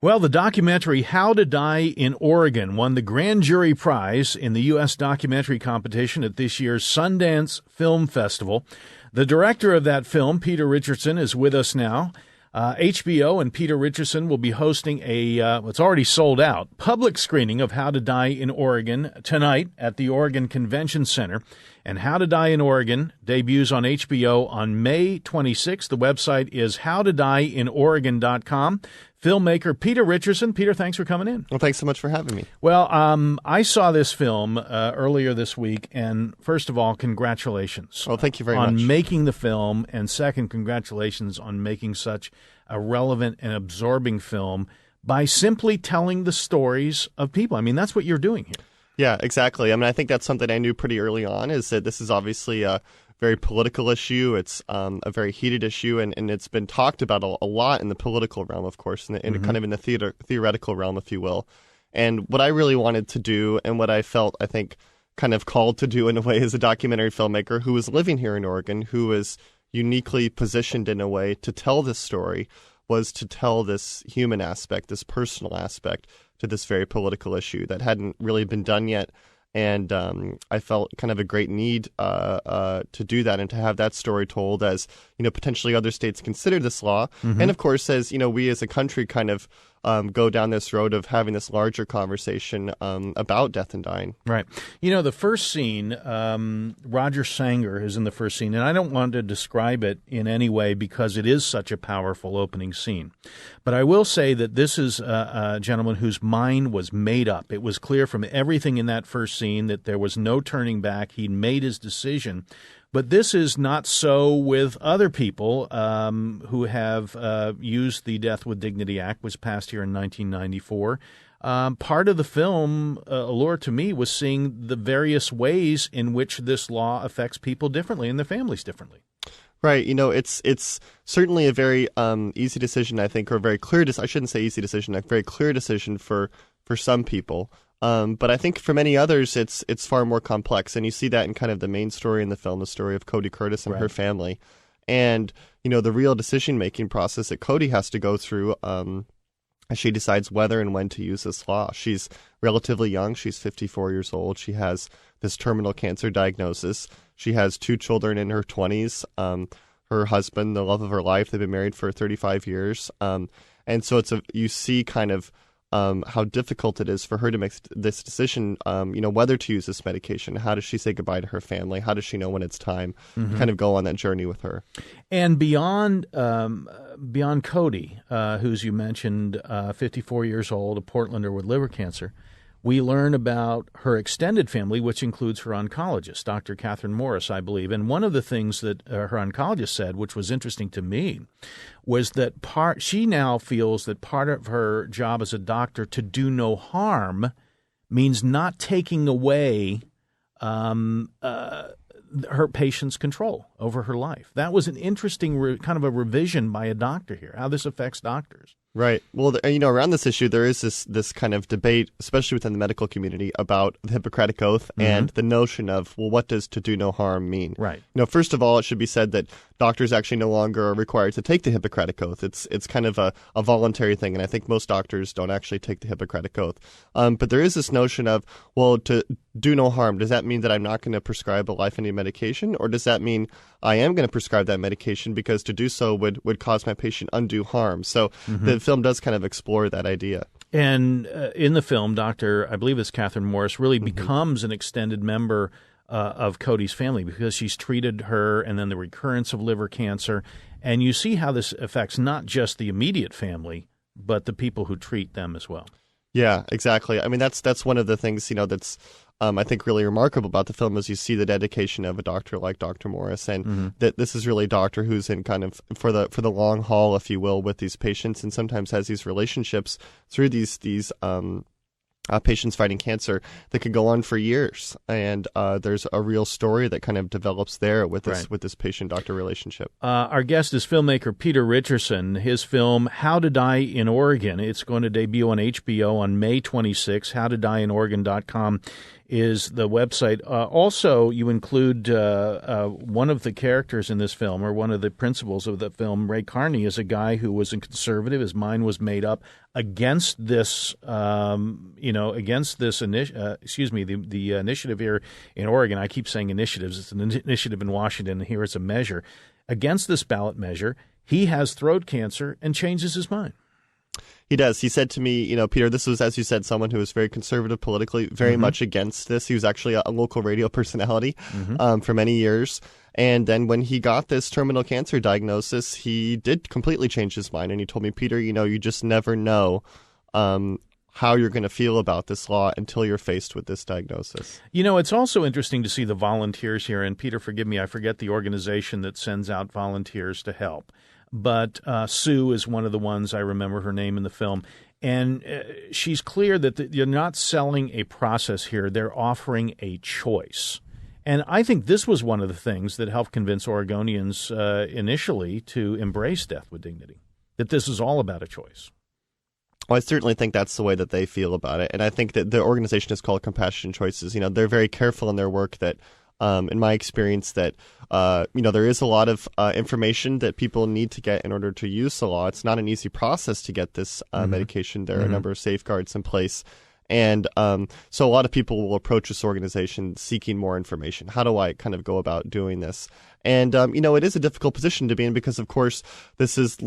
Well, the documentary How to Die in Oregon won the Grand Jury Prize in the U.S. documentary competition at this year's Sundance Film Festival. The director of that film, Peter Richardson, is with us now. HBO and Peter Richardson will be hosting it's already sold out, public screening of How to Die in Oregon tonight at the Oregon Convention Center. And How to Die in Oregon debuts on HBO on May 26th. The website is howtodieinOregon.com. Filmmaker Peter Richardson. Peter, thanks for coming in. Well, thanks so much for having me. Well, I saw this film earlier this week, and first of all, congratulations. Well, thank you very much. On making the film, and second, congratulations on making such a relevant and absorbing film by simply telling the stories of people. I mean, that's what you're doing here. Yeah, exactly. I mean, I think that's something I knew pretty early on, is that this is obviously a very political issue. It's a very heated issue, and it's been talked about a lot in the political realm, of course, and kind of in the theoretical realm, if you will. And what I really wanted to do, and what I felt, I think, kind of called to do in a way as a documentary filmmaker who was living here in Oregon, who was uniquely positioned in a way to tell this story, was to tell this human aspect, this personal aspect to this very political issue that hadn't really been done yet. And I felt kind of a great need to do that and to have that story told as, potentially other states consider this law. And of course, as, we as a country kind of go down this road of having this larger conversation about death and dying. Right. The first scene, Roger Sanger is in the first scene, and I don't want to describe it in any way because it is such a powerful opening scene. But I will say that this is a gentleman whose mind was made up. It was clear from everything in that first scene that there was no turning back. He'd made his decision. But this is not so with other people who have used the Death with Dignity Act, was passed here in 1994. Part of the film allure to me was seeing the various ways in which this law affects people differently and their families differently. Right. It's certainly a very easy decision, I think, or a very clear I shouldn't say easy decision, a very clear decision for some people. But I think for many others, it's far more complex. And you see that in kind of the main story in the film, the story of Cody Curtis and her family. And, the real decision-making process that Cody has to go through as she decides whether and when to use this law. She's relatively young. She's 54 years old. She has this terminal cancer diagnosis. She has 2 children in her 20s. Her husband, the love of her life, they've been married for 35 years. And so you see kind of how difficult it is for her to make this decision, whether to use this medication. How does she say goodbye to her family? How does she know when it's time? Kind of go on that journey with her. And beyond Cody, who's you mentioned, 54 years old, a Portlander with liver cancer, we learn about her extended family, which includes her oncologist, Dr. Catherine Morris, I believe. And one of the things that her oncologist said, which was interesting to me, was that she now feels that part of her job as a doctor to do no harm means not taking away her patient's control over her life. That was an interesting kind of a revision by a doctor here, how this affects doctors. Right. Well, around this issue, there is this kind of debate, especially within the medical community, about the Hippocratic Oath and the notion of, well, what does to do no harm mean? Right. First of all, it should be said that doctors actually no longer are required to take the Hippocratic Oath. It's kind of a voluntary thing, and I think most doctors don't actually take the Hippocratic Oath. But there is this notion of, well, to do no harm, does that mean that I'm not going to prescribe a life-ending medication, or does that mean I am going to prescribe that medication because to do so would cause my patient undue harm? So the film does kind of explore that idea. And in the film, I believe it's Catherine Morris, really becomes an extended member of Cody's family because she's treated her and then the recurrence of liver cancer. And you see how this affects not just the immediate family, but the people who treat them as well. Yeah, exactly. I mean, that's one of the things, that's I think really remarkable about the film is you see the dedication of a doctor like Dr. Morris, and that this is really a doctor who's in kind of for the long haul, if you will, with these patients, and sometimes has these relationships through these patients fighting cancer that could go on for years. And there's a real story that kind of develops there with this patient-doctor relationship. Our guest is filmmaker Peter Richardson. His film, How to Die in Oregon, it's going to debut on HBO on May 26. HowToDieInOregon.com is the website. Also, you include one of the characters in this film, or one of the principals of the film, Ray Carney, is a guy who was a conservative. His mind was made up against this, against this the initiative here in Oregon. I keep saying initiatives. It's an initiative in Washington, and here it's a measure. Against this ballot measure, he has throat cancer and changes his mind. He does. He said to me, Peter, this was, as you said, someone who was very conservative politically, very much against this. He was actually a local radio personality for many years. And then when he got this terminal cancer diagnosis, he did completely change his mind. And he told me, Peter, you just never know how you're going to feel about this law until you're faced with this diagnosis. It's also interesting to see the volunteers here. And Peter, forgive me, I forget the organization that sends out volunteers to help. But Sue is one of the ones, I remember her name in the film. And she's clear that you're not selling a process here. They're offering a choice. And I think this was one of the things that helped convince Oregonians initially to embrace death with dignity, that this is all about a choice. Well, I certainly think that's the way that they feel about it. And I think that the organization is called Compassion Choices. They're very careful in their work that, in my experience, that, there is a lot of information that people need to get in order to use the law. It's not an easy process to get this medication. There are a number of safeguards in place. And so a lot of people will approach this organization seeking more information. How do I kind of go about doing this? And, it is a difficult position to be in because, of course, this is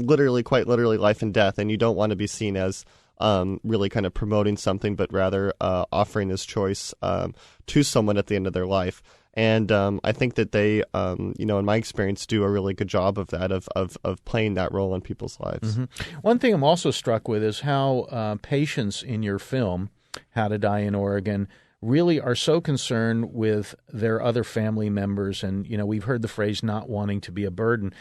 quite literally life and death. And you don't want to be seen as really kind of promoting something, but rather offering this choice to someone at the end of their life. And I think that they, in my experience, do a really good job of that, of playing that role in people's lives. One thing I'm also struck with is how patients in your film, How to Die in Oregon, really are so concerned with their other family members. And, we've heard the phrase not wanting to be a burden.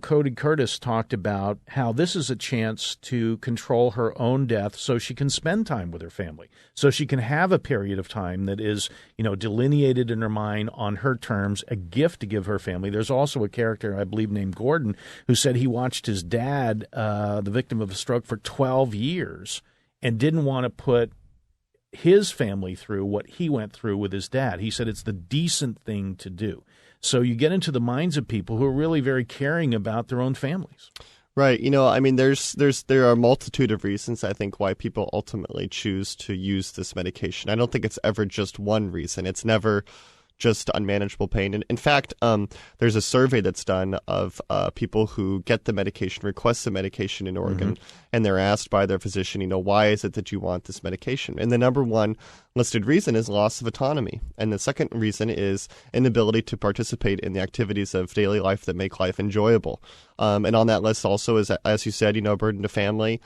Cody Curtis talked about how this is a chance to control her own death so she can spend time with her family, so she can have a period of time that is, delineated in her mind on her terms, a gift to give her family. There's also a character, I believe, named Gordon, who said he watched his dad, the victim of a stroke, for 12 years and didn't want to put his family through what he went through with his dad. He said it's the decent thing to do. So you get into the minds of people who are really very caring about their own families. Right. There are a multitude of reasons, I think, why people ultimately choose to use this medication. I don't think it's ever just one reason. It's never just unmanageable pain. And in fact, there's a survey that's done of people who get the medication, request the medication in Oregon, and they're asked by their physician, why is it that you want this medication? And the number one listed reason is loss of autonomy. And the second reason is inability to participate in the activities of daily life that make life enjoyable. And on that list also is, as you said, a burden to family.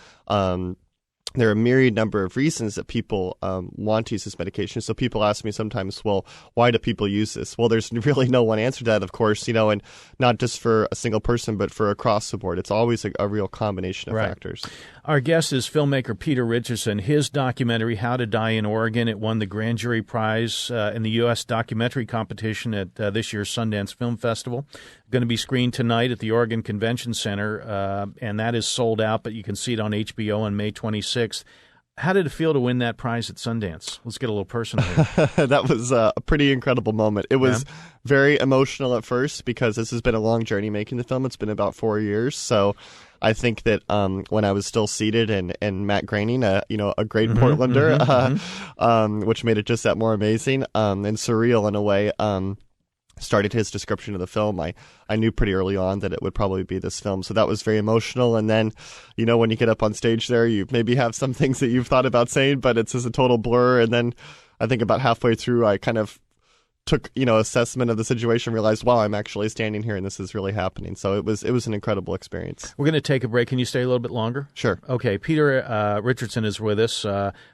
There are a myriad number of reasons that people want to use this medication. So people ask me sometimes, well, why do people use this? Well, there's really no one answer to that, of course, and not just for a single person, but for across the board. It's always a real combination of factors. Our guest is filmmaker Peter Richardson. His documentary, How to Die in Oregon, it won the Grand Jury Prize in the U.S. documentary competition at this year's Sundance Film Festival. Going to be screened tonight at the Oregon Convention Center, and that is sold out, but you can see it on HBO on May 26th. How did it feel to win that prize at Sundance? Let's get a little personal here. That was a pretty incredible moment. It was very emotional at first because this has been a long journey making the film. It's been about 4 years. So I think that when I was still seated and Matt Groening, a great Portlander, which made it just that more amazing and surreal in a way, started his description of the film, I knew pretty early on that it would probably be this film. So that was very emotional. And then, when you get up on stage there, you maybe have some things that you've thought about saying, but it's just a total blur. And then I think about halfway through, I kind of took, assessment of the situation, realized, wow, I'm actually standing here and this is really happening. So it was an incredible experience. We're going to take a break. Can you stay a little bit longer? Sure. Okay. Peter Richardson is with us.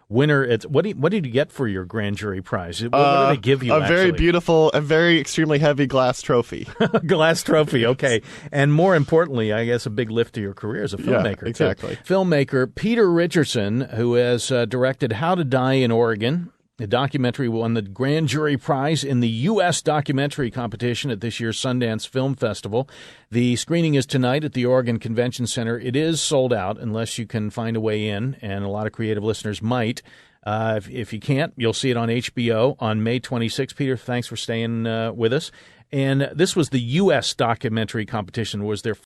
Winner. What did you get for your Grand Jury Prize? What did they give you? Very beautiful, a very extremely heavy glass trophy. Glass trophy. Okay. And more importantly, I guess a big lift to your career as a filmmaker. Yeah, exactly. Too. Filmmaker Peter Richardson, who has directed How to Die in Oregon. The documentary won the Grand Jury Prize in the U.S. documentary competition at this year's Sundance Film Festival. The screening is tonight at the Oregon Convention Center. It is sold out unless you can find a way in, and a lot of creative listeners might. If you can't, you'll see it on HBO on May 26th. Peter, thanks for staying with us. And this was the U.S. documentary competition. It was their